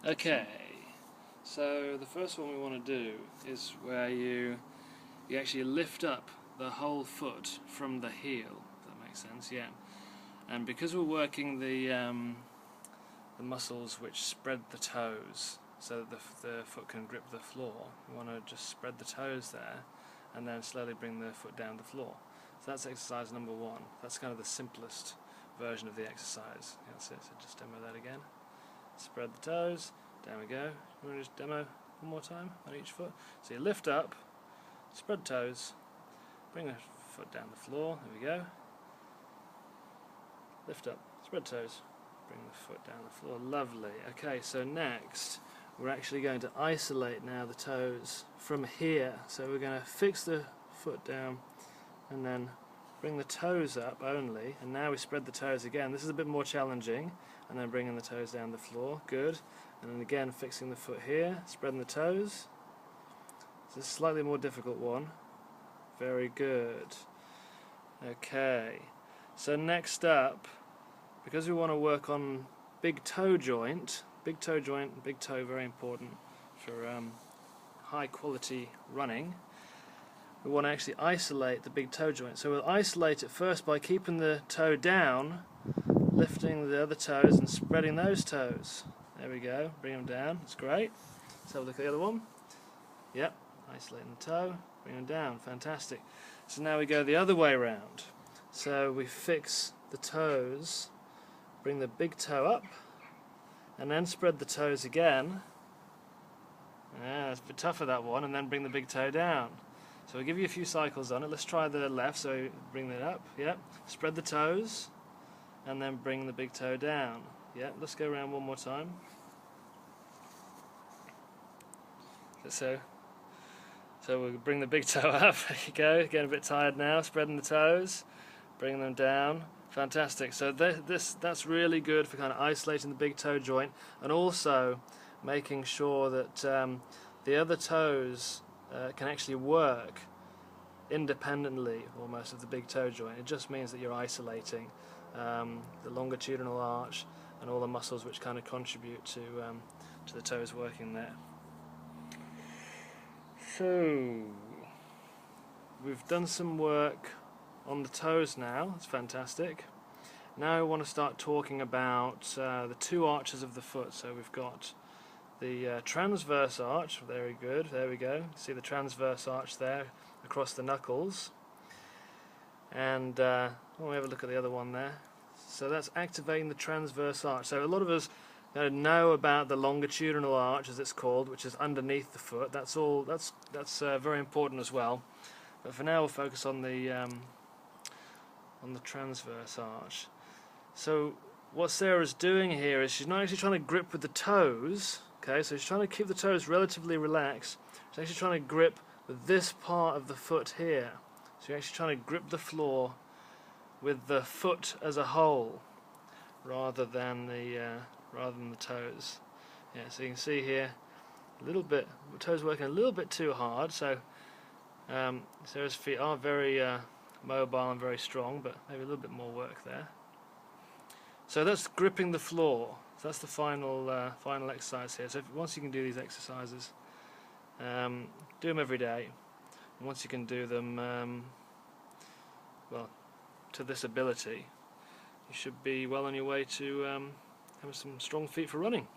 Okay, so the first one we want to do is where you actually lift up the whole foot from the heel. If that makes sense, yeah. And because we're working the muscles which spread the toes, so that the foot can grip the floor, we want to just spread the toes there, and then slowly bring the foot down the floor. So that's exercise number one. That's kind of the simplest version of the exercise. Yeah, that's it. So just demo that again. Spread the toes, down we go. You want to just demo one more time on each foot? So you lift up, spread toes, bring the foot down the floor, there we go. Lift up, spread toes, bring the foot down the floor, lovely. Okay, so next we're actually going to isolate now the toes from here. So we're going to fix the foot down and then bring the toes up only, and now we spread the toes again. This is a bit more challenging, and then bringing the toes down the floor, good. And then again fixing the foot here, spreading the toes. This is a slightly more difficult one. Very good. Okay, so next up, because we want to work on big toe joint, big toe, very important for high quality running. We want to actually isolate the big toe joint. So we'll isolate it first by keeping the toe down, lifting the other toes and spreading those toes. There we go, bring them down, that's great. Let's have a look at the other one. Yep, isolating the toe, bring them down, fantastic. So now we go the other way around. So we fix the toes, bring the big toe up, and then spread the toes again. Yeah, it's a bit tougher, that one, and then bring the big toe down. So we'll give you a few cycles on it. Let's try the left, so bring that up, yep. Spread the toes, and then bring the big toe down. Yeah, let's go around one more time. So we'll bring the big toe up, there you go, getting a bit tired now, spreading the toes, bringing them down, fantastic. So that's really good for kind of isolating the big toe joint, and also making sure that the other toes can actually work independently almost of the big toe joint. It just means that you're isolating the longitudinal arch and all the muscles which kind of contribute to the toes working there. So we've done some work on the toes now, that's fantastic. Now I want to start talking about the two arches of the foot. So we've got the transverse arch, very good, there we go. See the transverse arch there across the knuckles. And we'll have a look at the other one there. So that's activating the transverse arch. So a lot of us know about the longitudinal arch, as it's called, which is underneath the foot. That's all. That's very important as well. But for now, we'll focus on the transverse arch. So what Sarah's doing here is she's not actually trying to grip with the toes. Okay, so she's trying to keep the toes relatively relaxed. She's actually trying to grip with this part of the foot here. So you're actually trying to grip the floor with the foot as a whole, rather than the toes. Yeah, so you can see here a little bit, the toes working a little bit too hard. So Sarah's feet are very mobile and very strong, but maybe a little bit more work there. So that's gripping the floor. So that's the final exercise here. So once you can do these exercises, do them every day. And once you can do them, well, to this ability, you should be well on your way to having some strong feet for running.